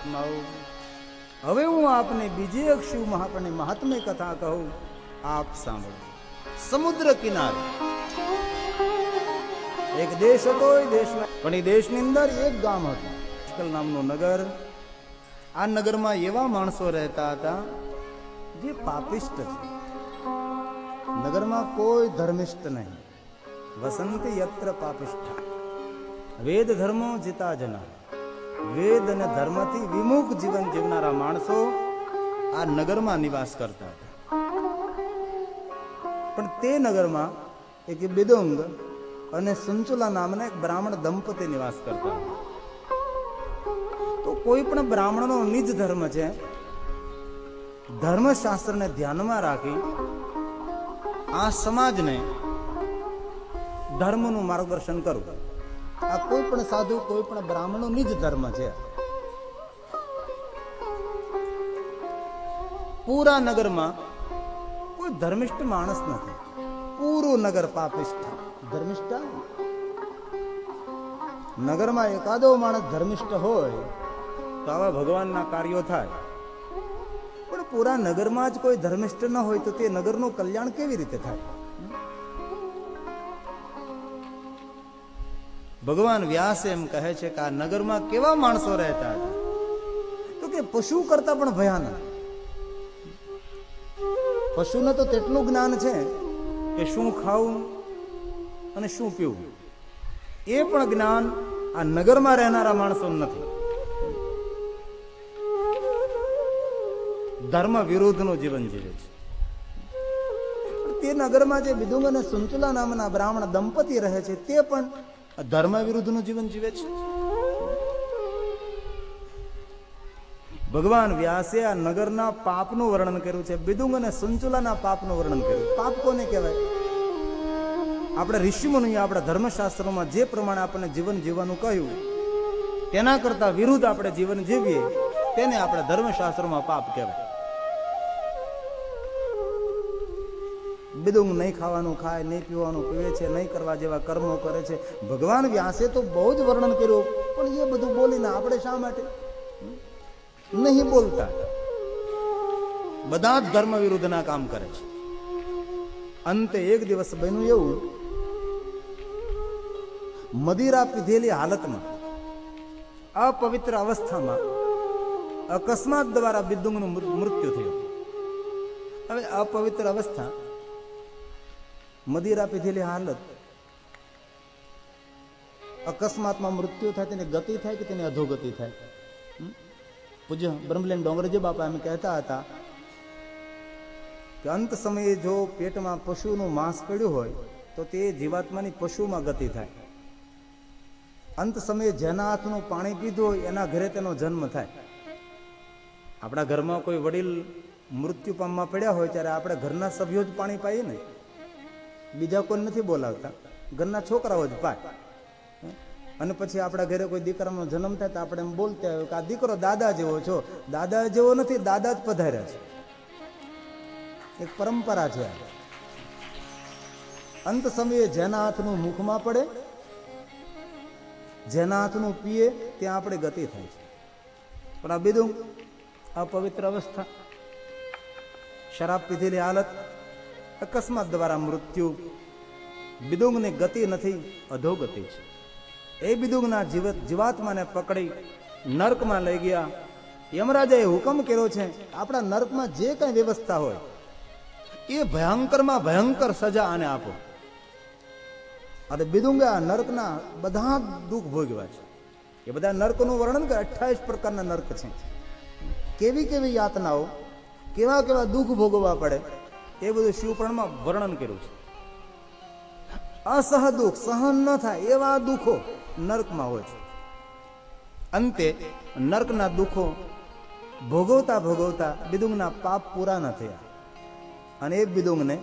મહાત્માઓ, હવે હું આપને બીજી એક શિવ મહાત્માની મહાત્મ્ય કથા કહું, આપ સાંભળો. સમુદ્ર કિનારે એક દેશ હતો. એ દેશમાં પણ એ દેશની અંદર એક ગામ હતું, પુષ્કળ નામનું નગર. આ નગરમાં એવા માણસો રહેતા હતા જે પાપિષ્ટ છે. નગરમાં કોઈ ધર્મિષ્ઠ નહીં. વસંતી યત્ર પાપિષ્ઠ. વેદ ધર્મો જીતા જના, વેદ અને ધર્મથી વિમુખ જીવન જીવનારા માણસો આ નગરમાં નિવાસ કરતા હતા. પણ તે નગરમાં એક બિદુંગ અને સંચુલા નામના એક બ્રાહ્મણ દંપતી નિવાસ કરતા હતા. તો કોઈ પણ બ્રાહ્મણનો નિજ ધર્મ છે, ધર્મશાસ્ત્રને ધ્યાનમાં રાખી આ સમાજને ધર્મનું માર્ગદર્શન કરવું. આ કોઈ પણ સાધુ, કોઈ પણ બ્રાહ્મણનો નિજ ધર્મ છે. પૂરા નગરમાં કોઈ ધર્મિષ્ઠ માણસ નથી. પૂરું નગર પાપિષ્ઠ. ધર્મિષ્ઠ નગરમાં એકાદો માણસ ધર્મિષ્ઠ હોય તો આવા ભગવાનના કાર્યો થાય. પણ પૂરા નગરમાં જ કોઈ ધર્મિષ્ઠ ન હોય તો તે નગરનું કલ્યાણ કેવી રીતે થાય? ભગવાન વ્યાસ એમ કહે છે કે આ નગરમાં કેવા માણસો રહેતા હતા તો કે પશુ કરતા પણ ભયાનક. પશુને તો તેટલું જ્ઞાન છે કે શું ખાવું અને શું પીવું, એ પણ જ્ઞાન આ નગરમાં રહેનારા માણસો નથી. ધર્મ વિરુદ્ધનું જીવન જીવે છે. તે નગરમાં જે બિદુંગ અને સંચુલા નામના બ્રાહ્મણ દંપતી રહે છે તે પણ ધર્મ વિરુદ્ધનું જીવન જીવે છે. ભગવાન વ્યાસે આ નગરના પાપનું વર્ણન કર્યું છે. બિદુંગ અને સંચુલાના પાપનું વર્ણન કર્યું. પાપ કોને કહેવાય? આપણે ઋષિમુનિએ આપણા ધર્મશાસ્ત્રોમાં જે પ્રમાણે આપણને જીવન જીવવાનું કહ્યું તેના કરતા વિરુદ્ધ આપણે જીવન જીવીએ તેને આપણે ધર્મશાસ્ત્રોમાં પાપ કહેવાય. બિદુંગ નહીં ખાવાનું ખાય, નહીં પીવાનું પીવે છે, નહીં કરવા જેવા કર્મો કરે છે. ભગવાન વ્યાસે તો બહુ જ વર્ણન કર્યું, પણ એ બધું બોલીને આપણે શા માટે નહીં બોલતા? બધા જ ધર્મ વિરુદ્ધના કામ કરે છે. અંતે એક દિવસ બન્યું એવું, મદિરા પીધેલી હાલતમાં, અપવિત્ર અવસ્થામાં અકસ્માત દ્વારા બિદુંગનું મૃત્યુ થયું. હવે અપવિત્ર અવસ્થા, મદિરા પીધેલી હાલત, અકસ્માતમાં મૃત્યુ થાય, તેની ગતિ થાય કે તેની અધોગતિ થાય? પૂજ્ય બ્રહ્મલીન ડોંગરજી બાપા એમ કહેતા હતા કે અંત સમયે જો પેટમાં પશુનું માંસ પડ્યું હોય તો તે જીવાત્માની પશુમાં ગતિ થાય. અંત સમયે જેના હાથનું પાણી પીધું હોય એના ઘરે તેનો જન્મ થાય. આપણા ઘરમાં કોઈ વડીલ મૃત્યુ પામવા પડ્યા હોય ત્યારે આપણે ઘરના સભ્યો જ પાણી પાઈએ ને, બીજા કોઈ નથી બોલાવતા, ઘરના છોકરાઓ જ પાય. અને પછી આપણા ઘરે કોઈ દીકરાનો જન્મ થાય તો આપણે એમ બોલતા હોય કે આ દીકરો દાદા જેવો છો. દાદા જેવો નથી, દાદા જ પધાર્યા છે. એક પરંપરા છે. અંત સમયે જેના હાથનું મુખમાં પડે, જેના હાથનું પીએ ત્યાં આપણે ગતિ થાય છે. પણ આ બિદુંગ અપવિત્ર અવસ્થા, શરાબ પીધેલી હાલત, અકસ્માત દ્વારા મૃત્યુ. બિદુંગની ગતિ નથી, અધોગતિ છે. એ બિદુંગના જીવાત્માને પકડી નર્કમાં લઈ ગયા. યમરાજાએ હુકમ કર્યો છે આપણા નર્કમાં જે કઈ વ્યવસ્થા હોય એ ભયંકરમાં ભયંકર સજા આને આપો. અને બિદુંગે આ નર્કના બધા દુઃખ ભોગવ્યા છે. એ બધા નર્કનું વર્ણન કરે. 28 પ્રકારના નર્ક છે. કેવી કેવી યાતનાઓ, કેવા કેવા દુઃખ ભોગવવા પડે એ બધું શિવપુરાણમાં વર્ણન કર્યું છે. અસહ દુઃખ સહન ન થાય એવા દુઃખો નર્કમાં હોય છે. અંતે નર્કના દુઃખો ભોગવતા ભોગવતા બિદુંગના પાપ પૂરા ન થયા અને એ બિદુંગને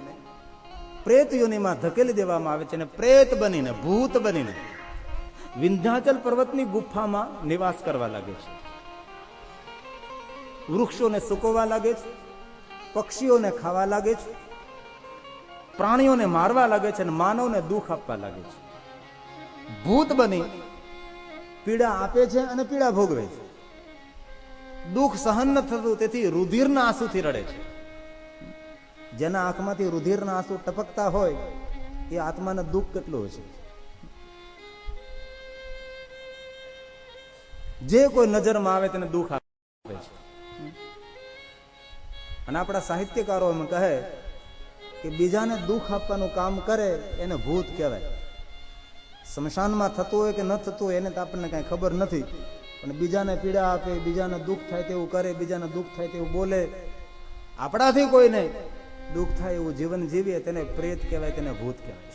પ્રેત યોનિમાં ધકેલી દેવામાં આવે છે અને પ્રેત બનીને, ભૂત બનીને વિંધ્યાચલ પર્વતની ગુફામાં નિવાસ કરવા લાગે છે. વૃક્ષોને સૂકવવા લાગે છે, પક્ષીઓને ખાવા લાગે છે, પ્રાણીઓને મારવા લાગે છે અને માનવને દુઃખ આપવા લાગે છે. ભૂત બની પીડા આપે છે અને પીડા ભોગવે છે. દુઃખ સહન ન થતું, તેથી રુધિરના આંસુથી રડે છે. જેના આંખમાંથી રુધિરના આંસુ ટપકતા હોય એ આત્માને દુઃખ કેટલું છે. જે કોઈ નજરમાં આવે તેને દુઃખ આપે છે. અને આપણા સાહિત્યકારો એમ કહે કે બીજાને દુઃખ આપવાનું કામ કરે એને ભૂત કહેવાય. સ્મશાનમાં થતું હોય કે ન થતું હોય એને તો આપણને કાંઈ ખબર નથી, પણ બીજાને પીડા આપે, બીજાને દુઃખ થાય તેવું કરે, બીજાને દુઃખ થાય તેવું બોલે, આપણાથી કોઈને દુઃખ થાય એવું જીવન જીવીએ તેને પ્રેત કહેવાય, તેને ભૂત કહેવાય.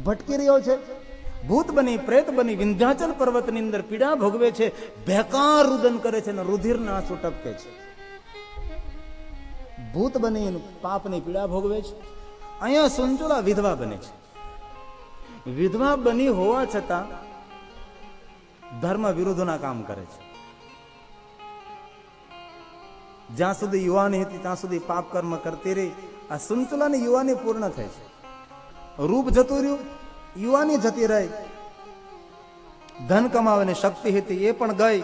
ભટકી રહ્યો છે, ભૂત બની પ્રેત બની વિંધ્યાચલ પર્વતની અંદર પીડા ભોગવે છે, બેકાર રુદન કરે છે અને રુધિરના આંસુ ટપકે છે. ભૂત બની પાપની પીડા ભોગવે છે. અહીંયા સુંચુલા વિધવા બને છે. વિધવા બની હોવા છતાં ધર્મ વિરુદ્ધના કામ કરે છે. જ્યાં સુધી યુવાની હતી ત્યાં સુધી પાપ કર્મ કરતી રહી. આ સુંચુલાની યુવાની પૂર્ણ થઈ છે. રૂપ જતું રહ્યું, યુવાની જતી રહી. ધન કમાવાની શક્તિ હતી એ પણ ગઈ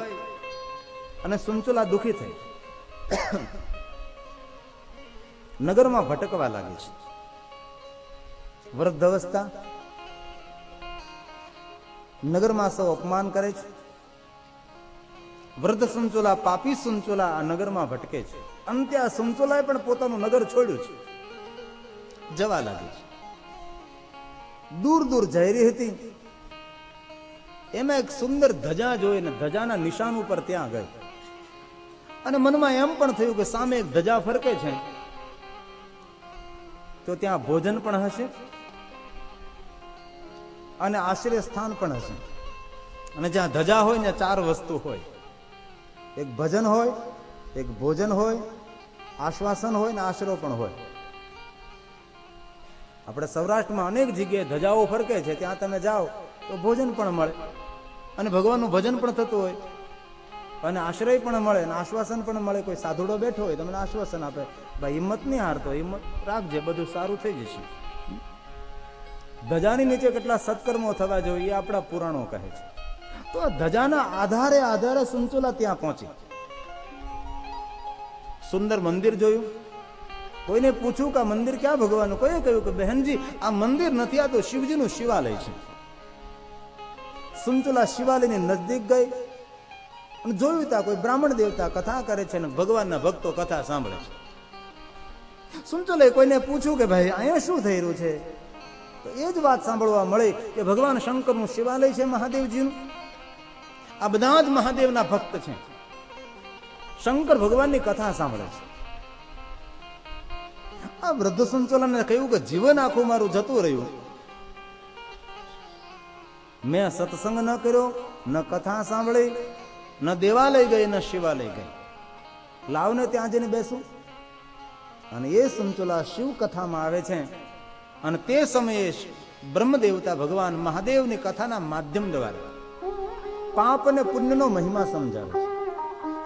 અને સુંચુલા દુઃખી થઈ. નગરમાં ભટકવા લાગી છે. વૃદ્ધ અવસ્થા, નગરમાં સૌ અપમાન કરે છે. વૃદ્ધ સુંચુલા, પાપી સુંચુલા આ નગરમાં ભટકે છે. અંતે આ સુંચુલાએ પણ પોતાનું નગર છોડ્યું છે, જવા લાગી છે. દૂર દૂર જઈ રહી હતી, એમાં એક સુંદર ધજા જોઈને ધજાના નિશાન ઉપર ત્યાં ગઈ અને મનમાં એમ પણ થયું કે સામે એક ધજા ફરકે છે તો ત્યાં ભોજન પણ હશે અને આશ્રય સ્થાન પણ હશે. અને જ્યાં ધજા હોય ને ચાર વસ્તુ હોય, એક ભજન હોય, એક ભોજન હોય, આશ્વાસન હોય ને આશરો પણ હોય. આપણે સૌરાષ્ટ્રમાં અનેક જગ્યાએ ધજાઓ ફરકે છે, ત્યાં તમે જાઓ તો ભોજન પણ મળે અને ભગવાનનું ભજન પણ થતું હોય અને આશ્રય પણ મળે અને આશ્વાસન પણ મળે. કોઈ સાધુડો બેઠો હોય તમને આશ્વાસન આપે, ભાઈ હિંમત નહીં હારતો, હિંમત રાખજે, બધું સારું થઈ જશે. ધજાની નીચે કેટલા સત્કર્મો થવા જોઈએ એ આપણા પુરાણો કહે છે. તો ધજાના આધારે આધારે સુંચુલા ત્યાં પહોંચી. સુંદર મંદિર જોયું. કોઈને પૂછ્યું કે આ મંદિર ક્યાં ભગવાનનું? કોઈએ કહ્યું કે બહેનજી આ મંદિર નથી, આ તો શિવજીનું શિવાલય છે. સુંચુલા શિવાલયની નજદીક ગઈ અને જોયું ત્યાં કોઈ બ્રાહ્મણ દેવતા કથા કરે છે અને ભગવાનના ભક્તો કથા સાંભળે છે. સુંચુલાએ કોઈને પૂછ્યું કે ભાઈ અહીંયા શું થઈ રહ્યું છે? તો એ જ વાત સાંભળવા મળી કે ભગવાન શંકરનું શિવાલય છે, મહાદેવજીનું. આ બધા જ મહાદેવના ભક્ત છે, શંકર ભગવાનની કથા સાંભળે છે. આ વૃદ્ધ સુંચુલાને કહ્યું કે જીવન આખું મારું જતું રહ્યું, મેં સત્સંગ ન કર્યો, ન કથા સાંભળી, ન દેવાલય ગઈ, ન શિવાલય ગઈ. લાવને ત્યાં જઈને બેસું. અને એ સુંચુલા શિવ કથામાં આવે છે અને તે સમયે બ્રહ્મદેવતા ભગવાન મહાદેવની કથાના માધ્યમ દ્વારા પાપ અને પુણ્યનો મહિમા સમજાવે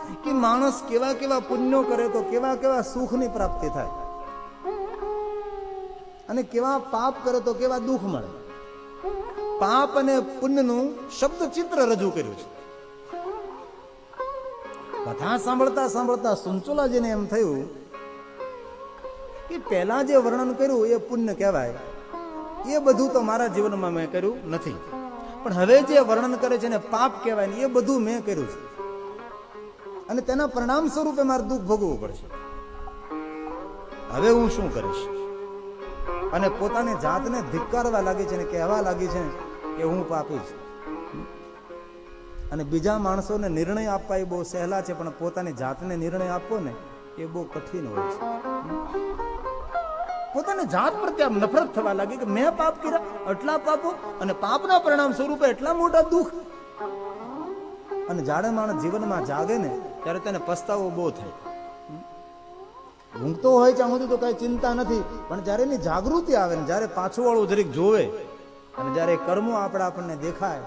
છે કે માણસ કેવા કેવા પુણ્યો કરે તો કેવા કેવા સુખની પ્રાપ્તિ થાય અને કેવા પાપ કરે તો કેવા દુઃખ મળે. પાપ અને પુણ્યનું શબ્દ ચિત્ર રજૂ કર્યું છે. કથા સાંભળતા સાંભળતા સુંચુલાજીને એમ થયું કે પહેલા જે વર્ણન કર્યું એ પુણ્ય કહેવાય, એ બધું તો મારા જીવનમાં મેં કર્યું નથી, પણ હવે જે વર્ણન કરે છે ને પાપ કહેવાય ને એ બધું મેં કર્યું છે અને તેના પરિણામ સ્વરૂપે મારે દુઃખ ભોગવવું પડશે. હવે હું શું કરીશ? અને પોતાની જાતને ધિક્કારવા લાગી છે ને કહેવા લાગી છે કે હું પાપી છું. અને બીજા માણસોને નિર્ણય આપવા એ બહુ સહેલા છે, પણ પોતાની જાતને નિર્ણય આપવો ને એ બહુ કઠિન હોય છે. પોતાની જાત પ્રત્યે નફરત થવા લાગી કે મેં પાપ કર્યા, આટલા પાપો અને પાપના પરિણામ સ્વરૂપે એટલા મોટા દુઃખ. અને જાડે માણસ જીવનમાં જાગે ને ત્યારે તેને પસ્તાવો બહુ થાય. ઊંઘતો હોય ત્યાં સુધી તો કઈ ચિંતા નથી, પણ જયારે એની જાગૃતિ આવે ને જયારે પાછું વાળું જરીક જોવે અને જયારે કર્મો આપણને દેખાય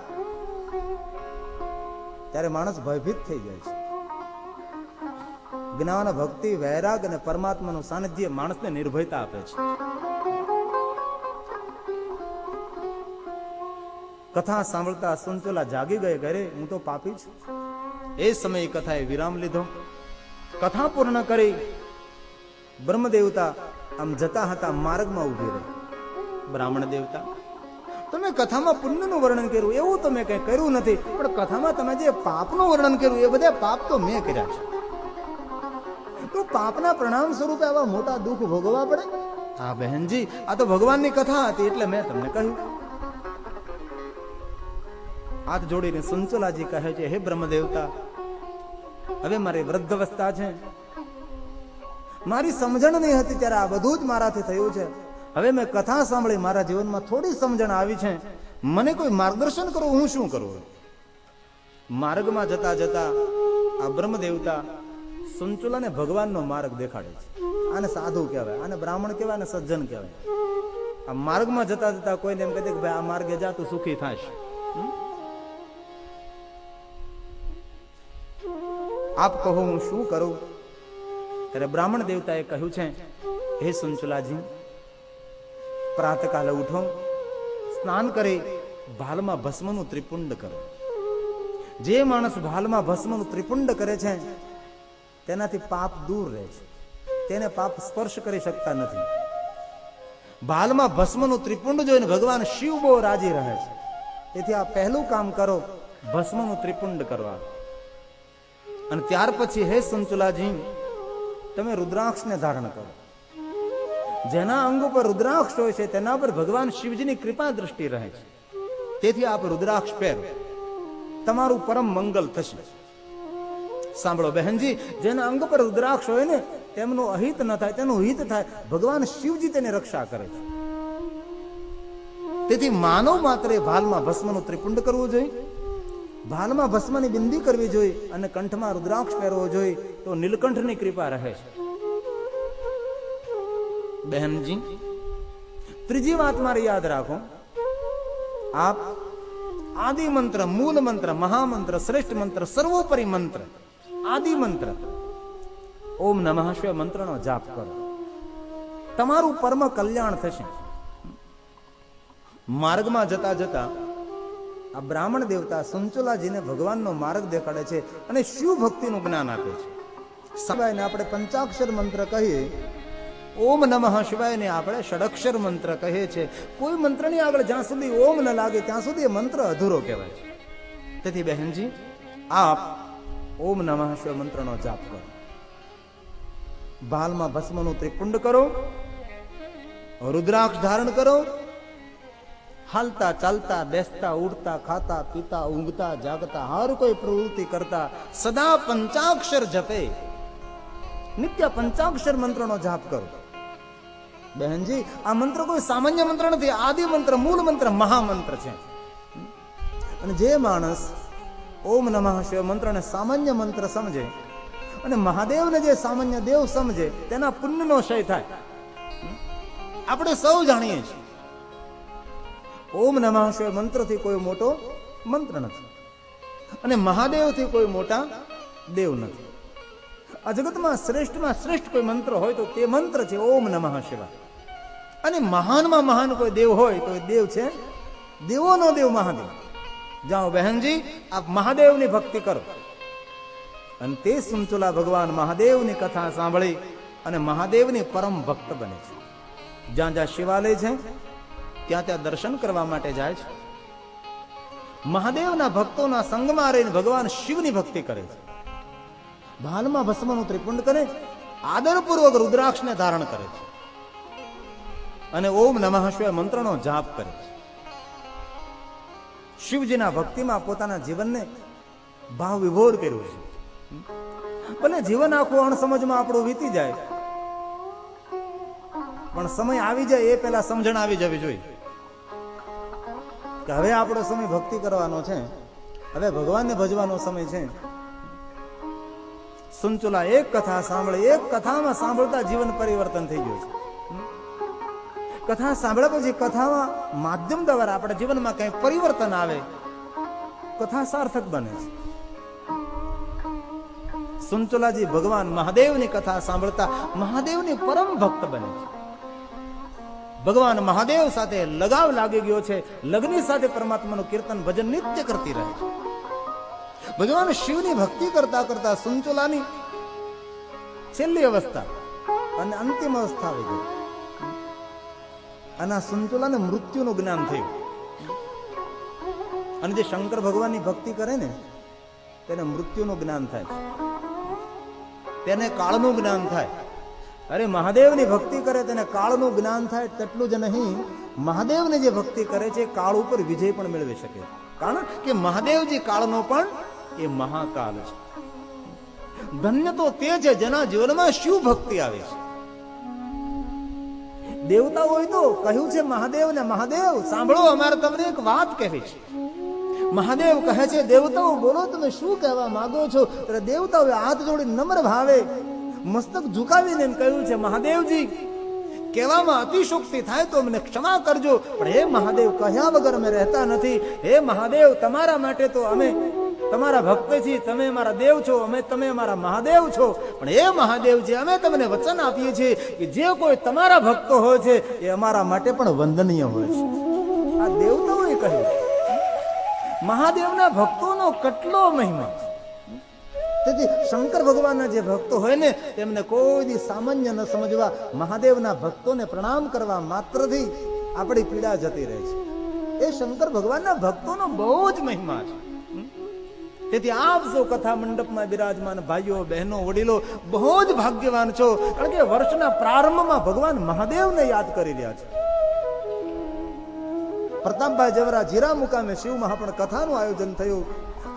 ત્યારે માણસ ભયભીત થઈ જાય છે. જ્ઞાન, ભક્તિ, વૈરાગ અને પરમાત્માનું સાનિધ્ય માણસને નિર્ભયતા આપે છે. કથા સાંભળતા સુંચુલા જાગી ગયે, ઘરે હું તો પાપી છું. એ સમયે કથાએ વિરામ લીધો. કથા પૂર્ણ કરી બ્રહ્મદેવતા આમ જતા હતા, માર્ગમાં ઉભી રહી. બ્રાહ્મણ દેવતા, તમે કથામાં પુણ્યનું વર્ણન કર્યું એવું તમે કઈ કર્યું નથી, પણ કથામાં તમે જે પાપનું વર્ણન કર્યું એ બધા પાપ તો મેં કર્યા છે. તો પાપના પરિણામ સ્વરૂપે આવા મોટા દુઃખ ભોગવવા પડે? હા બહેનજી, આ તો ભગવાનની કથા હતી એટલે મેં તમને કહ્યું. હાથ જોડીને સંચલાજી કહે છે, હે બ્રહ્મદેવતા, હવે મારી વૃદ્ધ અવસ્થા છે, મારી સમજણ નહીં હતી ત્યારે આ બધું જ મારાથી થયું છે. હવે મેં કથા સાંભળી, મારા જીવનમાં થોડી સમજણ આવી છે, મને કોઈ માર્ગદર્શન કરો, હું શું કરું? માર્ગમાં જતા જતા આ બ્રહ્મદેવતા સંચુલાને ભગવાનનો માર્ગ દેખાડે છે. આને સાધુ કહેવાય, આને બ્રાહ્મણ કહેવાય, અને સજ્જન કહેવાય. આ માર્ગમાં જતા જતા કોઈને એમ કહે કે ભાઈ આ માર્ગે જા તું સુખી થાશ, આપ કહો હું શું કરું? ત્યારે બ્રાહ્મણ દેવતાએ કહ્યું છે, હે સંચુલાજી, પ્રાતકાલે ઉઠો, સ્નાન કરી ભાલમાં ભસ્મનું ત્રિપુંડ કરો. જે માણસ ભાલમાં ભસ્મનું ત્રિપુંડ કરે છે તેનાથી પાપ દૂર રહે છે, તેને પાપ સ્પર્શ કરી શકતા નથી. ભાલમાં ભસ્મનું ત્રિપુંડ જોઈને ભગવાન શિવ બહુ રાજી રહે છે. તેથી આ પહેલું કામ કરો, ભસ્મનું ત્રિપુંડ કરવા. અને ત્યાર પછી હે સંચુલાજી, તમે રુદ્રાક્ષને ધારણ કરો. જેના અંગ ઉપર રુદ્રાક્ષ હોય છે તેના પર ભગવાન શિવજીની કૃપા દ્રષ્ટિ રહે છે. તેથી આપ રુદ્રાક્ષ પહેરો, તમારું પરમ મંગલ થશે. સાંભળો બહેનજી, જેના અંગ પર રુદ્રાક્ષ હોય ને તેમનું અહિત ન થાય, તેનું હિત થાય. ભગવાન શિવજી તેની રક્ષા કરે છે. તેથી માનવ માત્રે ભાલમાં ભસ્મનું ત્રિપુંડ કરવું જોઈએ, ભાલમાં ભસ્મની બિંદી કરવી જોઈએ, અને કંઠમાં રુદ્રાક્ષ પહેરવો જોઈએ, તો નીલકંઠની કૃપા રહે છે. બહેનજી, ત્રીજી વાત મારી યાદ રાખો, આપ આદિ મંત્ર, મૂળ મંત્ર, મહામંત્ર, શ્રેષ્ઠ મંત્ર, સર્વોપરી મંત્ર, આદિ મંત્ર ઓમ નમઃ શિવાય મંત્રનો જાપ કરો, તમારું પરમ કલ્યાણ થશે. માર્ગમાં જતા જતા આ બ્રાહ્મણ દેવતા સંચુલાજીને ભગવાનનો માર્ગ દેખાડે છે અને શિવ ભક્તિનું જ્ઞાન આપે છે. સવાયને આપણે પંચાક્ષર મંત્ર કહીએ, ઓમ નમઃ શિવાયને આપણે ષડક્ષર મંત્ર કહીએ છીએ. કોઈ મંત્રની આગળ જ્યાં સુધી ઓમ ન લાગે ત્યાં સુધી એ મંત્ર અધૂરો કહેવાય છે. તેથી બહેનજી, આપ ઓમ નમઃ શિવાય મંત્રનો જાપ કરો, ભાલમાં ભસ્મનું ત્રિપુંડ કરો, રુદ્રાક્ષ ધારણ કરો, હાલતા ચાલતા બેસતા ઉડતા ખાતા પીતા ઊંઘતા જાગતા હર કોઈ પ્રવૃત્તિ કરતા સદા પંચાક્ષર જપે, નિત્ય પંચાક્ષર મંત્રનો જાપ કરો. બહેનજી, આ મંત્ર કોઈ સામાન્ય મંત્ર નથી, આદિ મંત્ર, મૂળ મંત્ર, મહામંત્ર છે. અને જે માણસ ઓમ નમઃ શિવાય મંત્રને સામાન્ય મંત્ર સમજે અને મહાદેવને જે સામાન્ય દેવ સમજે, તેના પુણ્યનો ક્ષય થાય. આપણે સૌ જાણીએ છીએ, ઓમ નમઃ શિવાય મંત્રથી કોઈ મોટો મંત્ર નથી, અને મહાદેવથી કોઈ મોટા દેવ નથી. આ જગતમાં શ્રેષ્ઠમાં શ્રેષ્ઠ કોઈ મંત્ર હોય તો તે મંત્ર છે ઓમ નમઃ શિવાય. અને મહાનમાં મહાન કોઈ દેવ હોય તો એ દેવ છે દેવોનો દેવ મહાદેવ. જાઓ બહેનજી, આપ મહાદેવની ભક્તિ કરો. અને તે સંચુલા ભગવાન મહાદેવની કથા સાંભળી અને મહાદેવની પરમ ભક્ત બને છે. જ્યાં જ્યાં શિવાલય છે ત્યાં ત્યાં દર્શન કરવા માટે જાય છે. મહાદેવના ભક્તોના સંગમાં રહીને ભગવાન શિવની ભક્તિ કરે છે. ભાલમાં ભસ્મનું ત્રિપુંડ કરે, આદરપૂર્વક રુદ્રાક્ષને ધારણ કરે છે, અને ઓમ નમઃ શિવાય મંત્રનો જાપ કરે છે. શિવજીના ભક્તિમાં પોતાના જીવનને ભાવ વિભોર કર્યું છે. ભલે જીવન આખું અણસમજમાં આપણું વીતી જાય, પણ સમય આવી જાય એ પહેલા સમજણ આવી જવી જોઈએ કે હવે આપણો સમય ભક્તિ કરવાનો છે, હવે ભગવાનને ભજવાનો સમય છે. સંચુલા એક કથા સાંભળે, એક કથામાં સાંભળતા જીવન પરિવર્તન થઈ ગયું છે. કથા સાંભળ્યા પછી કથામાં માધ્યમ દ્વારા આપણા જીવનમાં કઈ પરિવર્તન આવે, કથા સાર્થક બને છે. સંચુલાજી ભગવાન મહાદેવની કથા સાંભળતા મહાદેવની પરમ ભક્ત બને છે. ભગવાન મહાદેવ સાથે લગાવ લાગી ગયો છે. લગ્ન સાથે પરમાત્માનું કીર્તન ભજન નિત્ય કરતી રહે છે. ભગવાન શિવની ભક્તિ કરતા કરતા સંચુલાની છેલ્લી અવસ્થા અને અંતિમ અવસ્થા આવી ગઈ. અને આ સંચુલાને મૃત્યુનું જ્ઞાન થયું. અને જે શંકર ભગવાનની ભક્તિ કરે ને તેને મૃત્યુનું જ્ઞાન થાય છે, તેને કાળનું જ્ઞાન થાય. અરે મહાદેવની ભક્તિ કરે તેને કાળનું જ્ઞાન થાય. તેટલું જ નહીં, મહાદેવની જે ભક્તિ કરે છે કાળ ઉપર વિજય પણ મેળવી શકે. કારણ કે મહાદેવજી કાળનો પણ એ મહાકાલ છે. ધન્ય તો તે છે જેના જીવનમાં શિવ ભક્તિ આવે છે. દેવતાઓએ તો કહ્યું છે મહાદેવને, મહાદેવ સાંભળો, અમારે તમને એક વાત કહેવી છે. મહાદેવ કહે છે દેવતાઓ બોલો, તમે શું કહેવા માંગો છો? ત્યારે દેવતાઓએ હાથ જોડી નમ્ર ભાવે મસ્તક ઝુકાવીને કહ્યું છે મહાદેવજી, કહેવામાં અતિશોક્તિ થાય તો અમને ક્ષમા કરજો, પણ હે મહાદેવ કહ્યા વગર અમે રહેતા નથી. હે મહાદેવ, તમારા માટે તો અમે તમારા ભક્ત છીએ, તમે અમારા દેવ છો, તમે અમારા મહાદેવ છો. પણ હે મહાદેવજી, અમે તમને વચન આપીએ છીએ કે જે કોઈ તમારા ભક્તો હોય છે એ અમારા માટે પણ વંદનીય હોય છે. આ દેવતાઓએ કહ્યું. મહાદેવના ભક્તોનો કેટલો મહિમા. તેથી શંકર ભગવાનના જે ભક્તો હોય ને તેમને કોઈ દી સામાન્ય ન સમજવા. મહાદેવના ભક્તોને પ્રણામ કરવા માત્રથી આપણી પીડા જતી રહે છે. એ શંકર ભગવાનના ભક્તોનો બહુ જ મહિમા છે. તેથી આપ સૌ કથા મંડપમાં બિરાજમાન ભાઈઓ બહેનો વડીલો બહુ જ ભાગ્યવાન છો. કારણ કે વર્ષના પ્રારંભમાં ભગવાન મહાદેવને યાદ કરી રહ્યા છે. પ્રતાપભાઈ જવરા જીરા મુકામે શિવ મહાપણ કથાનું આયોજન થયું.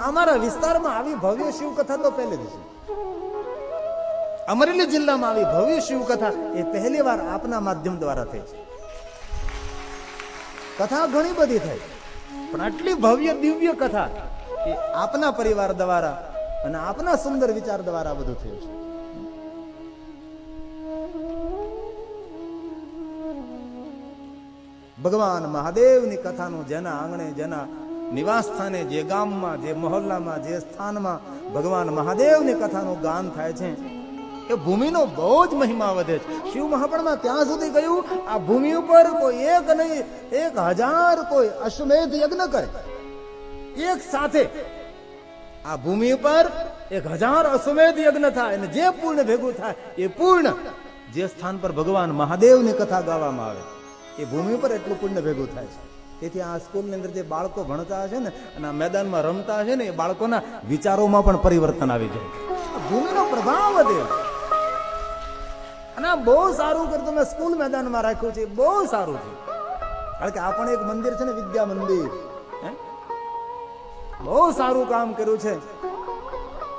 અમારા વિસ્તારમાં આવી ભવ્ય શિવ કથા તો પહેલી દિવસે, અમરેલી જિલ્લામાં આવી ભવ્ય શિવ કથા એ પહેલી વાર આપના માધ્યમ દ્વારા થઈ છે. કથા ઘણી બધી થઈ, પણ આટલી ભવ્ય દિવ્ય કથા એ આપના પરિવાર દ્વારા અને આપના સુંદર વિચાર દ્વારા બધું થયું છે. ભગવાન મહાદેવની કથાનું જેના આંગણે, જેના નિવાસ સ્થાને, જે ગામમાં, જે મહોલ્લામાં, જે સ્થાનમાં ભગવાન મહાદેવની કથાનું ગાન થાય છે એ ભૂમિનો બહુ જ મહિમા વધે છે. શિવ મહાપણમાં ત્યાં સુધી ગયું, આ ભૂમિ ઉપર કોઈ એક નહીં 1000 કોઈ અશ્વમેધ યજ્ઞ કરે એક સાથે. આ ભૂમિ ઉપર 1000 અશ્વમેધ યજ્ઞ થાય અને જે પૂર્ણ ભેગું થાય એ પૂર્ણ જે સ્થાન પર ભગવાન મહાદેવની કથા ગાવામાં આવે એ ભૂમિ ઉપર એટલું પુણ્ય ભેગું થાય છે. તેથી આ સ્કૂલની અંદર જે બાળકો ભણતા હશે ને અને આ મેદાનમાં રમતા હશે ને એ બાળકોના વિચારોમાં પણ પરિવર્તન આવી જાય. ભૂમિનો પ્રભાવ વધે. અને આ બહુ સારું કરતો મેં સ્કૂલ મેદાનમાં રાખ્યું છે, બહુ સારું છે. કારણ કે આ પણ એક મંદિર છે ને, વિદ્યા મંદિર. બહુ સારું કામ કર્યું છે.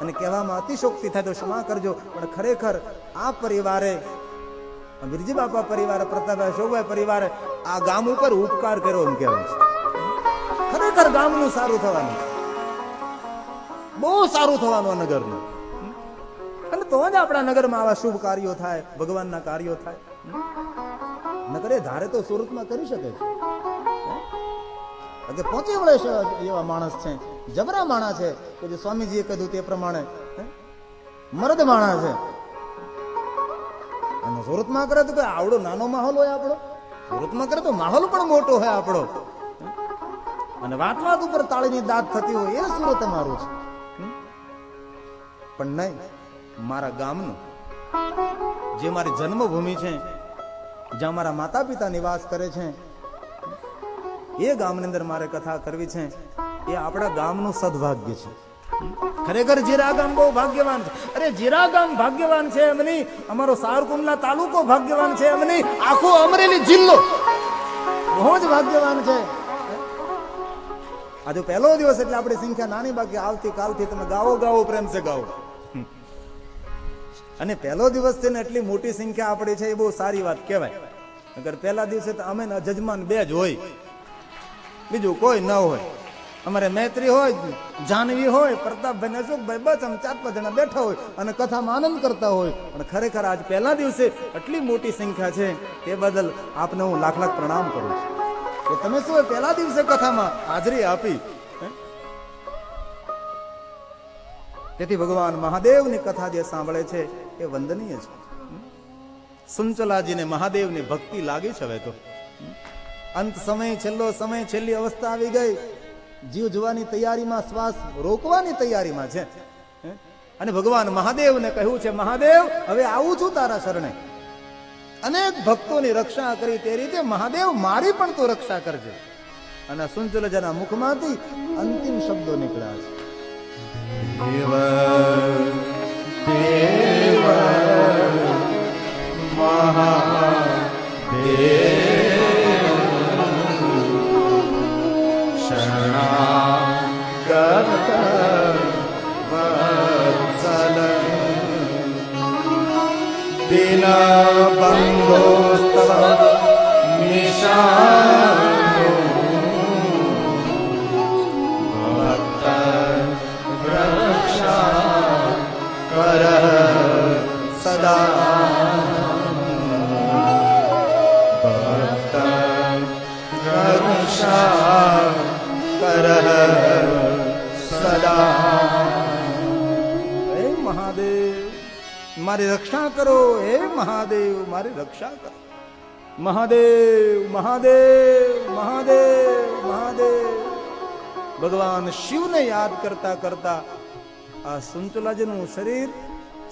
અને કહેવામાં અતિશોક્તિ થાય તો ક્ષમા કરજો, પણ ખરેખર આ પરિવારે, બિરજી બાપા પરિવારે, પ્રતાપભાઈ શોભાઈ પરિવારે આ ગામ ઉપર ઉપકાર કર્યો એમ કહેવાય છે. ખરેખર ગામનું સારું થવાનું, બહુ સારું થવાનું આ નગરનું. અને તો જ આપણા નગરમાં આવા શુભ કાર્યો થાય, ભગવાનના કાર્યો થાય. નગરે ધારે તો સુરતમાં કરી શકે છે. પહોંચી વળે છે એવા માણસ છે, જબરા માણસ છે કે જે સ્વામીજીએ કહ્યું તે પ્રમાણે મર્દ માણસ છે. અને સુરતમાં કરે તો કે આવડો નાનો માહોલ હોય આપણો, સુરતમાં કરે તો માહોલ પણ મોટો હોય આપણો. અને વાત વાત ઉપર તાળીની દાદ થતી હોય એ સુરત મારું છે. પણ નહીં, મારા ગામનું, જે મારી જન્મભૂમિ છે, જ્યાં મારા માતા પિતા નિવાસ કરે છે, એ ગામની અંદર મારે કથા કરવી છે. એ આપણા ગામનું સદભાગ્ય છે. ખરેખર જીરા ગામ બહુ ભાગ્યવાન છે. અરે જીરા ગામ ભાગ્યવાન છે એમ નહીં, અમારો સારકુંડલા તાલુકો ભાગ્યવાન છે એમ નહીં, આખો અમરેલી જિલ્લો બહુ જ ભાગ્યવાન છે. આજે પહેલો દિવસ એટલે આપણી સંખ્યા નાની, બાકી આવતીકાલથી તમે ગાવો પ્રેમ સે ગાવો. અને પહેલો દિવસ છે ને એટલી મોટી સંખ્યા આપણી છે એ બહુ સારી વાત કહેવાય. અગર પહેલા દિવસે તો અમે જજમાન 2 જ હોય, બીજું કોઈ ન હોય. અમારે મૈત્રી હોય, જાનવી હોય, પ્રતાપભાઈ, અશોકભાઈ, બસ અમે 4-5 જણા બેઠા હોય અને કથામાં આનંદ કરતા હોય. પણ ખરેખર આજ પહેલા દિવસે આટલી મોટી સંખ્યા છે તે બદલ આપને હું લાખ પ્રણામ કરું છું કે તમે શું પહેલા દિવસે કથામાં હાજરી આપી. તેથી ભગવાન મહાદેવની કથા જે સાંભળે છે એ વંદનીય છે. સુંચલાજીને મહાદેવની ભક્તિ લાગી છે. હવે તો અંત સમય, છેલ્લો સમય, છેલ્લી અવસ્થા આવી ગઈ. જીવ જવાની તૈયારીમાં, શ્વાસ રોકવાની તૈયારીમાં છે. અને ભગવાન મહાદેવને કહ્યું છે, મહાદેવ હવે આવું છું તારા શરણે. અનેક ભક્તોની રક્ષા કરી તે રીતે મહાદેવ મારી પણ તું રક્ષા કરજે. અને સુંચલજાના મુખમાંથી અંતિમ શબ્દો નીકળ્યા છે, દેવ દેવ મહાદેવ શરણાગત વત્સલ દિન બંધોસ્તવ નિશાનો ભક્ત રક્ષા કર સદા, ભક્ત રક્ષા કર સદા. હે મહાદેવ મારી રક્ષા કરો, હે મહાદેવ મારી રક્ષા કરો. મહાદેવ મહાદેવ મહાદેવ મહાદેવ. ભગવાન શિવને યાદ કરતા કરતા આ સુંચલાજીનું શરીર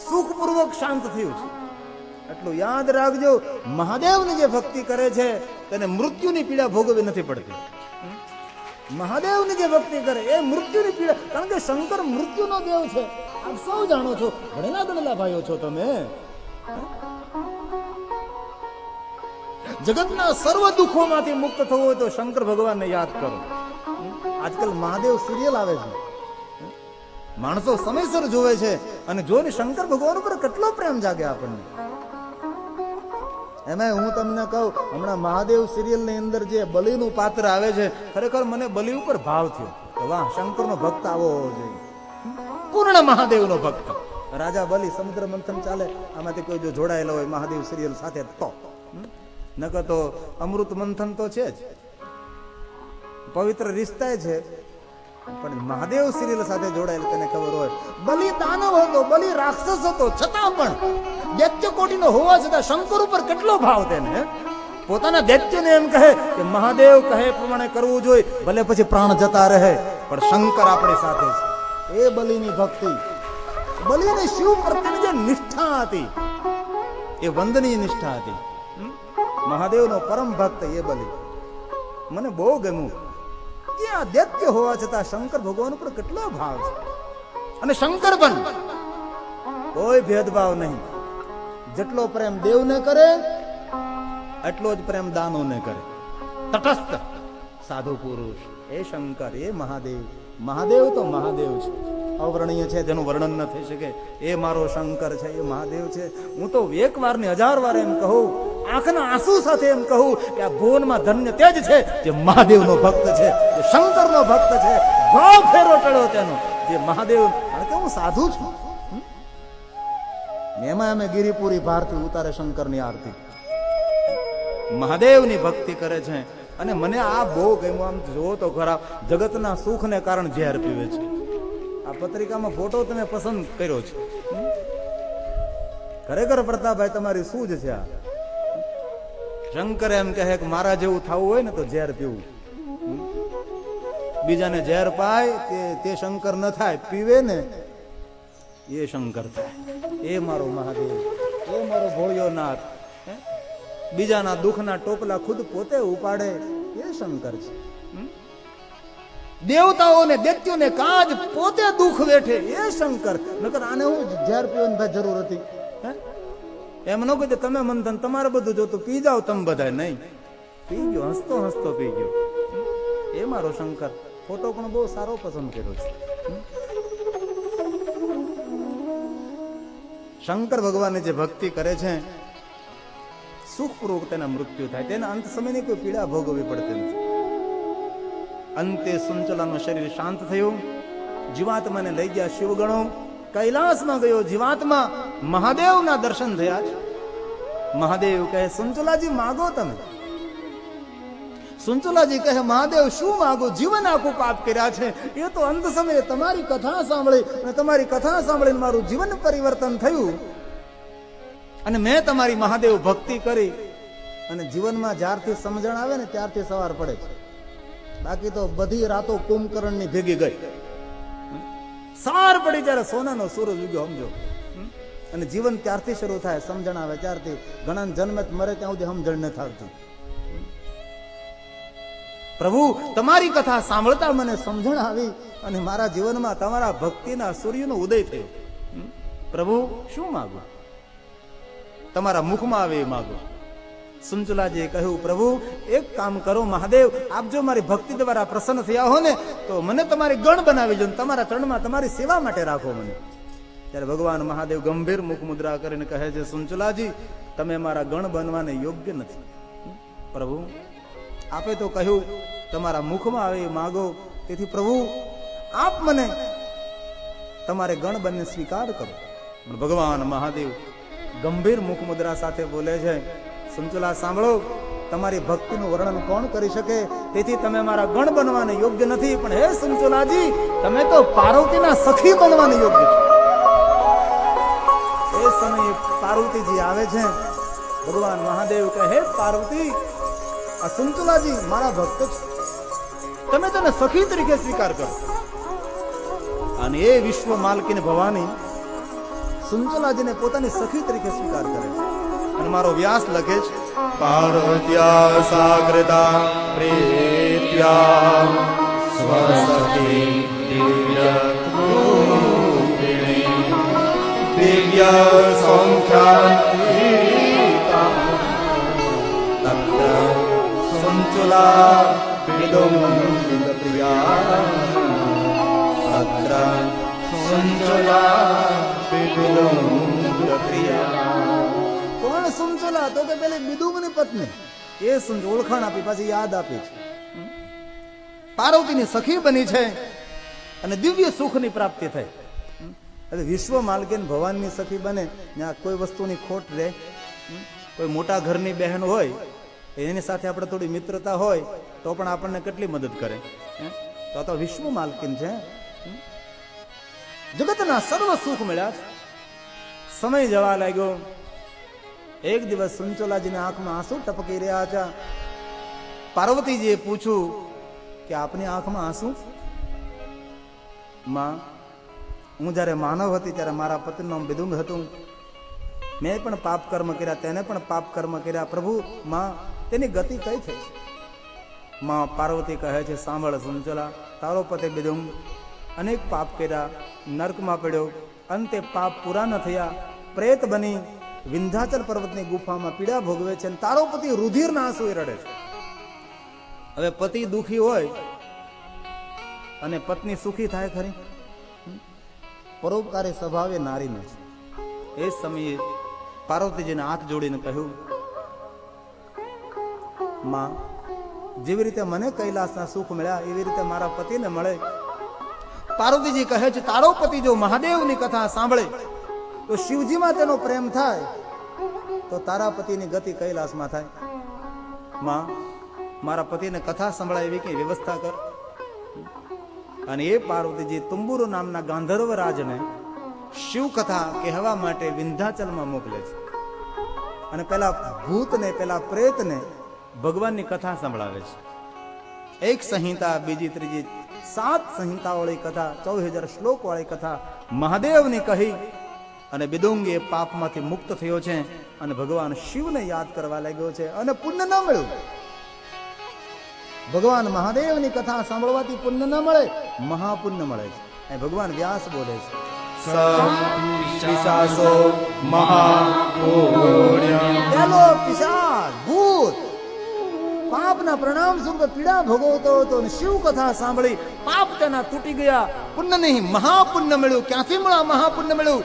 સુખપૂર્વક શાંત થયું છે. એટલું યાદ રાખજો, મહાદેવની જે ભક્તિ કરે છે તેને મૃત્યુની પીડા ભોગવવી નથી પડતી. મહાદેવની જે ભક્તિ કરે એ મૃત્યુની પીડા, કારણ કે શંકર મૃત્યુનો દેવ છે. આપ સૌ જાણો છો, ભણેલા ગણેલા ભાઈઓ છો તમે. જગતના સર્વ દુઃખોમાંથી મુક્ત થવું હોય તો શંકર ભગવાનને યાદ કરો. આજકાલ મહાદેવ સિરિયલ આવે છે, માણસો સમયસર જોવે છે અને જોઈને શંકર ભગવાન ઉપર કેટલો પ્રેમ જાગે આપણને. એમાં હું તમને કહું, હમણાં મહાદેવ સિરિયલ ની અંદર જે બલિનું પાત્ર આવે છે, ખરેખર મને બલિ ઉપર ભાવ થયો. વાહ, શંકરનો ભક્ત આવો હોવો જોઈએ, પૂર્ણ મહાદેવનો ભક્ત. રાજા બલિ સમુદ્ર મંથન ચાલે, આમાંથી કોઈ જો જોડાયેલો હોય મહાદેવ સિરિયલ સાથે તો, નકર તો અમૃત મંથન તો છે જ, પવિત્ર રિશ્તા છે, પણ મહાદેવ સિરિયલ સાથે જોડાયેલ તેને ખબર હોય. બલિ દાનવ હતો, બલિ રાક્ષસ હતો, છતાં પણ દૈત્ય કોટીનો હોવા છતાં શંકર ઉપર કેટલો ભાવ તેને. પોતાના દૈત્યને એમ કહે કે મહાદેવ કહે પ્રમાણે કરવું જોઈએ, ભલે પછી પ્રાણ જતા રહે પણ શંકર આપણી સાથે છે. એ બલિની ભક્તિ, બલિની શિવ પ્રત્યેની જે નિષ્ઠા હતી એ વંદનીય નિષ્ઠા હતી. મહાદેવનો પરમ ભક્ત એ બલિ મને બહુ ગમ્યું. ત્યાં દૈત્ય હોવા છતાં શંકર ભગવાન ઉપર કેટલો ભાવ છે. અને શંકર પણ કોઈ ભેદભાવ નહીં. જેટલો પ્રેમ દેવને કરે એટલો જ પ્રેમ દાનોને કરે. તટસ્થ સાધુ પુરુષ એ શંકર, એ મહાદેવ. મહાદેવ તો મહાદેવ છે, અવર્ણનીય છે, જેનું વર્ણન ન થઈ શકે. એ મારો શંકર છે, એ મહાદેવ છે. હું તો એક વાર ને 1000 વાર એમ કહું, આંખના આંસુ સાથે એમ કહું કે આ ભુવનમાં ધન્ય તે જ છે જે મહાદેવનો ભક્ત છે, જે શંકરનો ભક્ત છે. ભાવ ફેરો ટળ્યો તેનો જે મહાદેવ. કારણ કે હું સાધુ છું. એમાં અમે ગિરિપુરી ભારતી ઉતારે શંકરની આરતી. મહાદેવની ભક્તિ કરે છે. અને મને આ બહુ ગમ્યું. આમ જોવો તો ખરા, જગતના સુખને કારણ ઝેર પીવે છે. આ પત્રિકામાં ફોટો તમે પસંદ કર્યો છે. ખરેખર પ્રતાપભાઈ તમારી શું જ છે આ. શંકર એમ કહે કે મારા જેવું થવું હોય ને તો ઝેર પીવું. બીજાને ઝેર પાય તે શંકર ન થાય, પીવે ને એ શંકર થાય. એ મારો મહાદેવ, એ મારો ભોળિયો નાથ. બીજાના દુઃખના ટોપલા ખુદ પોતે ઉપાડે એ શંકર છે. દેવતાઓને દૈત્યોને કાજ પોતે દુઃખ વેઠે એ શંકર. નકર આને હું ઝેર પીવાની ભાઈ જરૂર હતી? એમ ન કહી તમે મંથન તમારે બધું જોતું પી જાઓ તમે બધા. નહીં, પી ગયો, હસતો હસતો પી ગયો. એ મારો શંકર. ફોટો પણ બહુ સારો પસંદ કર્યો છે. શંકર ભગવાનની જે ભક્તિ કરે છે સુખપૂર્વક તેના મૃત્યુ થાય. તેના અંત સમયની કોઈ પીડા ભોગવવી પડતી નથી. અંતે સુંચલાનું શરીર શાંત થયું. જીવાત્માને લઈ ગયા શિવગણો. કૈલાસમાં ગયો જીવાત્મા. મહાદેવના દર્શન થયા છે. મહાદેવ કહે સુંચલાજી માગો તમે. સુંચલાજી કહે મહાદેવ શું માગો? જીવન આખું પાપ કર્યા છે. એ તો અંત સમયે તમારી કથા સાંભળી અને તમારી કથા સાંભળીને મારું જીવન પરિવર્તન થયું અને મેં તમારી મહાદેવ ભક્તિ કરી અને જીવનમાં જ્યારથી સમજણ આવે ને ત્યારથી સવાર પડે છે. બાકી તો બધી રાતો કુંભકર્ણની ભેગી ગઈ. સવાર પડી ત્યારે સોનાનો સૂરજ ઉગ્યો, સમજો. અને જીવન ત્યારથી શરૂ થાય, સમજણ આવે ત્યારથી. ઘણા જન્મે મરે ત્યાં સુધી સમજણ ન થતી. પ્રભુ, તમારી કથા સાંભળતા મને સમજણ આવી અને મારા જીવનમાં તમારા ભક્તિના સૂર્યનો ઉદય થયો. પ્રભુ, શું માંગુ? તમારા મુખમાં આવે એ માંગુ. સુંચલાજીએ કહ્યું, પ્રભુ એક કામ કરો મહાદેવ, આપ જો મારી ભક્તિ દ્વારા પ્રસન્ન થયા હો ને તો મને તમારી ગણ બનાવી જો, તમારા ચરણમાં તમારી સેવા માટે રાખો મને. ત્યારે ભગવાન મહાદેવ ગંભીર મુખ મુદ્રા કરીને કહે છે, સુંચલાજી, તમે મારા ગણ બનવાને યોગ્ય નથી. પ્રભુ, આપે તો કહ્યું તમારા મુખમાં આવે માગો, તેથી પ્રભુ આપ મને તમારે ગણ બનને સ્વીકાર કરો. પણ ભગવાન મહાદેવ ગંભીર મુખ મુદ્રા સાથે બોલે છે, સુંચલા સાંભળો, તમારી ભક્તિનું વર્ણન કોણ કરી શકે, તેથી તમે મારા ગણ બનવાને યોગ્ય નથી. પણ હે સુંચલાજી, તમે તો પાર્વતીના સખી બનવાને યોગ્ય છો. એ સમયે પાર્વતીજી આવે છે. ભગવાન મહાદેવ કહે, હે પાર્વતી, આ સુંચલાજી મારા ભક્ત છે, તમે તેને સખી તરીકે સ્વીકાર કરો. અને એ વિશ્વ માલકીને ભવાની સુંચલાજીને પોતાની સખી તરીકે સ્વીકાર કરે છે. અને મારો વ્યાસ લખે છે, પાર્વત્યા સાગ્રતા પ્રીત્યા સ્વસખી દિવ્ય રૂપિણી દિવ્ય સંખ્યા તત્ર સુંચલા વિદુમ પ્રિયા તત્ર સુંચલા વિદુમ પ્રિયા. કોણ સુંચલા? તો કે પેલી વિદુમની પત્ની. એ ઓળખાણ આપી, પાછી યાદ આપી છે. પાર્વતીની સખી બની છે અને દિવ્ય સુખની પ્રાપ્તિ થઈ. હવે વિશ્વ માલકીન ભવાનની સખી બને, ત્યાં કોઈ વસ્તુની ખોટ રહે. કોઈ મોટા ઘરની બહેન હોય, એની સાથે આપણે થોડી મિત્રતા હોય તો પણ આપણને કેટલી મદદ કરે. તો વિશ્વ માલકીન છે. જગતના સર્વ સુખ મળ્યા છે. સમય જવા લાગ્યો. એક દિવસ સુંચલાજીની આંખમાં આંસુ ટપકી રહ્યા હતા. પાર્વતીજીએ પૂછ્યું કે આપની આંખમાં આંસુ? માં, હું જયારે માનવ હતી ત્યારે મારા પતિનું નામ વિદુંગ હતું. મેં પણ પાપ કર્મ કર્યા, તેને પણ પાપ કર્મ કર્યા. પ્રભુ, માં, તેની ગતિ કઈ થઈ? માં પાર્વતી કહે છે, સાંભળ સુંચલા, તારો પતિ વિદુંગ અનેક પાપ કર્યા, નર્કમાં પડ્યો, અંતે પાપ પૂરા ન થયા, પ્રેત બની વિંધ્યાચલ પર્વતની ગુફામાં પીડા ભોગવે છે. અને તારો પતિ રુધિરના આંસુ રડે છે. હવે પતિ દુખી હોય અને પત્ની સુખી થાય ખરી? પરોપકારી સ્વભાવે નારીનો છે. એ સમયે પાર્વતીજીને હાથ જોડીને કહ્યું, માં, જેવી રીતે મને કૈલાસના સુખ મળ્યા એવી રીતે મારા પતિને મળે. પાર્વતીજી કહે છે, તારો પતિ જો મહાદેવની કથા સાંભળે તો શિવજીમાં તેનો પ્રેમ થાય, તો તારા પતિની ગતિ કૈલાસમાં થાય. માં, મારા પતિને કથા સંભળાય એવી કઈ વ્યવસ્થા કર. અને એ પાર્વતીજી તુંબુરુ નામના ગાંધર્વ રાજને શિવ કથા કહેવા માટે વિંધ્યાચલમાં મોકલે છે. અને પેલા ભૂતને, પેલા પ્રેતને ભગવાનની કથા સંભળાવે છે. એક સંહિતા, બીજી, ત્રીજી, 7 સંહિતાવાળી કથા, 14,000 શ્લોક વાળી કથા મહાદેવની કહી. અને વિદુંગ એ પાપમાંથી મુક્ત થયો છે અને ભગવાન શિવને યાદ કરવા લાગ્યો છે. અને પુણ્ય ન મળ્યું. ભગવાન મહાદેવની કથા સાંભળવાથી પુણ્ય ન મળે, મહાપુણ્ય મળે છે. એ ભગવાન વ્યાસ બોલે છે, પિશાચો મહાપુણ્ય. પેલો પિશાચ, ભૂત, પાપના પરિણામ સ્વરૂપે પીડા ભોગવતો હતો અને શિવ કથા સાંભળી પાપ તેના તૂટી ગયા. પુણ્ય નહીં, મહાપુણ્ય મળ્યું. ક્યાંથી મળ્યું મહાપુણ્ય મળ્યું?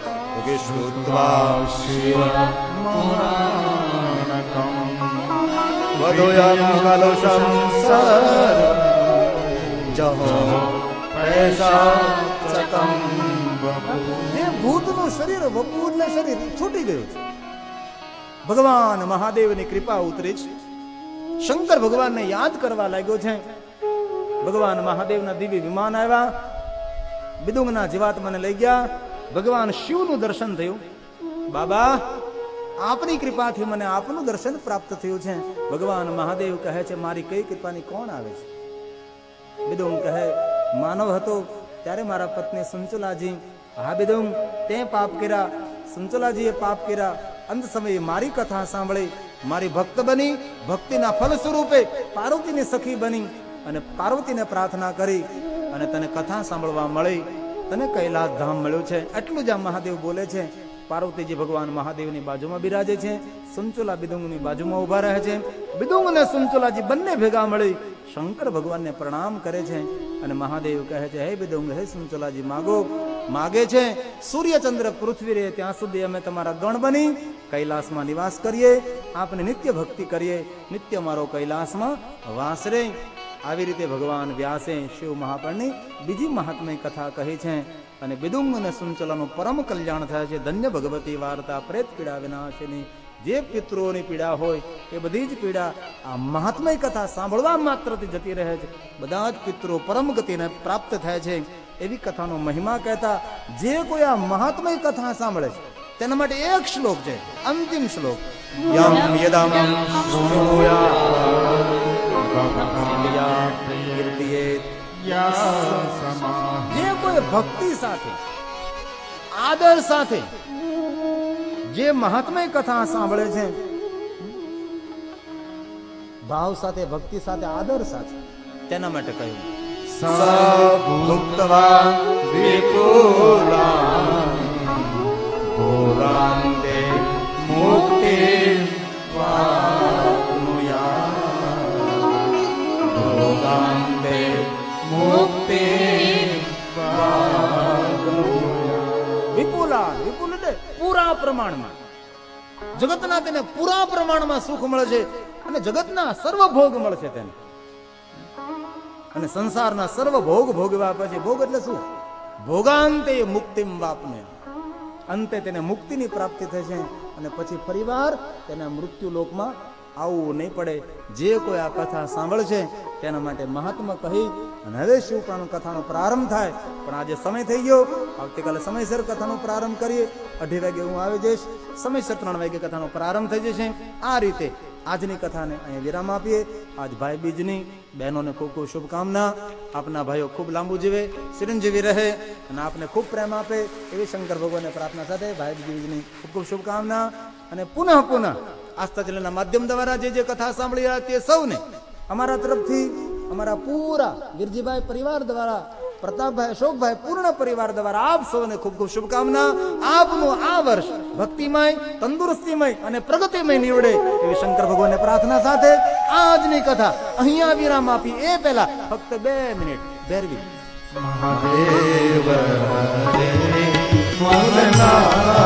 શ્રુત્વા શિવ મહાનકમ વદોયમ કલુષમ સર જહો પૈશાચકમ વપુ. જે ભૂતનું શરીર, વપુનું શરીર છૂટી ગયું છે. ભગવાન મહાદેવની કૃપા ઉતરી છે. શંકર ભગવાનને યાદ કરવા લાગ્યો છે. ભગવાન મહાદેવના દિવ્ય વિમાન આવ્યા, વિદુંગના જીવાત્માને લઈ ગયા. ભગવાન શિવનું દર્શન થયું. બાબા, આપની કૃપાથી મને આપનું દર્શન પ્રાપ્ત થયું છે. ભગવાન મહાદેવ કહે છે, મારી કઈ કૃપાની કોણ આવે છે? બિદુંગ કહે, માનવ હતો ત્યારે મારા પત્ની સંચુલાજી, હા બિદુંગ તે પાપ કર્યા, સંચુલાજીએ પાપ કર્યા. અંત સમયે મારી કથા સાંભળી, મારી ભક્ત બની, ભક્તિના ફલ સ્વરૂપે પાર્વતીની સખી બની અને પાર્વતીને પ્રાર્થના કરી અને તને કથા સાંભળવા મળી, તને કૈલાસ ધામ મળ્યું છે. એટલું જ આ મહાદેવ બોલે છે. પાર્વતીજી ભગવાન મહાદેવની બાજુમાં બિરાજે છે, સંચુલા બિદુંગની બાજુમાં ઉભા રહે છે. બિદુંગ અને સંચુલાજી બંને ભેગા મળી શંકર ભગવાનને પ્રણામ કરે છે અને મહાદેવ કહે છે, હે બિદુંગ, હે સંચુલાજી, માગો. માગે છે, સૂર્યચંદ્ર પૃથ્વી રહે ત્યાં સુધી અમે તમારા ગણ બની કૈલાસમાં નિવાસ કરીએ, આપને નિત્ય ભક્તિ કરીએ, નિત્ય મારો કૈલાસમાં વાસ રે. આવી રીતે ભગવાન વ્યાસે શિવ મહાપુરાણની બીજી મહાત્મય કથા કહી છે અને બિદુંગ અને સંચલાનું પરમ કલ્યાણ થાય છે. ધન્ય ભગવતી વાર્તા પ્રેત પીડા વિનાશિની. જે પિતૃઓની પીડા હોય એ બધી જ પીડા આ મહાત્મય કથા સાંભળવા માત્રથી જતી રહે છે. બધા જ પિતૃઓ પરમ ગતિને પ્રાપ્ત થાય છે. એવી કથાનો મહિમા કહેતા જે કોઈ આ મહાત્મય કથા સાંભળે છે તેના માટે એક શ્લોક છે, અંતિમ શ્લોક. યમ યદમ જે કોઈ ભક્તિ સાથે, આદર સાથે જે મહાત્મય કથા સાંભળે છે, ભાવ સાથે, ભક્તિ સાથે, આદર સાથે, તેના માટે કહ્યું ભુક્તવા વિપુલા ભોલાંતે મુક્તિ મુક્તિ વિપુલા. વિપુલ એટલે પૂરા પ્રમાણમાં, જગતના તેને પૂરા પ્રમાણમાં સુખ મળે છે અને જગતના સર્વ ભોગ મળશે તેને. અને સંસારના સર્વ ભોગ ભોગવ્યા પછી, ભોગ એટલે શું? ભોગાંતે મુક્તિમ વાપને, અંતે તેને મુક્તિની પ્રાપ્તિ થશે અને પછી ફરીવાર તેને મૃત્યુ લોકમાં આવવું નહીં પડે. જે કોઈ આ કથા સાંભળશે તેના માટે મહાત્મા કહી અને હવે શિવપુરાણ કથાનો પ્રારંભ થાય. પણ આજે સમય થઈ ગયો, આવતીકાલે સમયસર કથાનો પ્રારંભ કરીએ. 2:30 વાગે હું આવી જઈશ, સમયસર 3 વાગે કથાનો પ્રારંભ થઈ જશે. આ રીતે આજની કથાને અહીંયા વિરામ આપીએ. આજ ભાઈ બીજની બહેનોને ખૂબ ખૂબ શુભકામના. આપના ભાઈઓ ખૂબ લાંબુ જીવે, ચિરંજીવી રહે અને આપને ખૂબ પ્રેમ આપે એવી શંકર ભગવાનને પ્રાર્થના સાથે ભાઈ બીજની ખૂબ ખૂબ શુભકામના. અને પુનઃ આસ્થા ચેનલના માધ્યમ દ્વારા જે કથા સાંભળી રહ્યા તે સૌને અમારા તરફથી, અમારા પૂરા વીરજીભાઈ પરિવાર દ્વારા, પ્રતાપભાઈ, અશોકભાઈ, પૂર્ણ પરિવાર દ્વારા આપ સૌને ખૂબ ખૂબ શુભકામના. આપનું આ વર્ષ ભક્તિમય, તંદુરસ્તીમય અને પ્રગતિમય નીવડે એવી શંકર ભગવાનને પ્રાર્થના સાથે આજની કથા અહીંયા વિરામ આપી એ પહેલા ફક્ત 2 મિનિટ ભેરવી. મહાદેવ ભોલેનાથ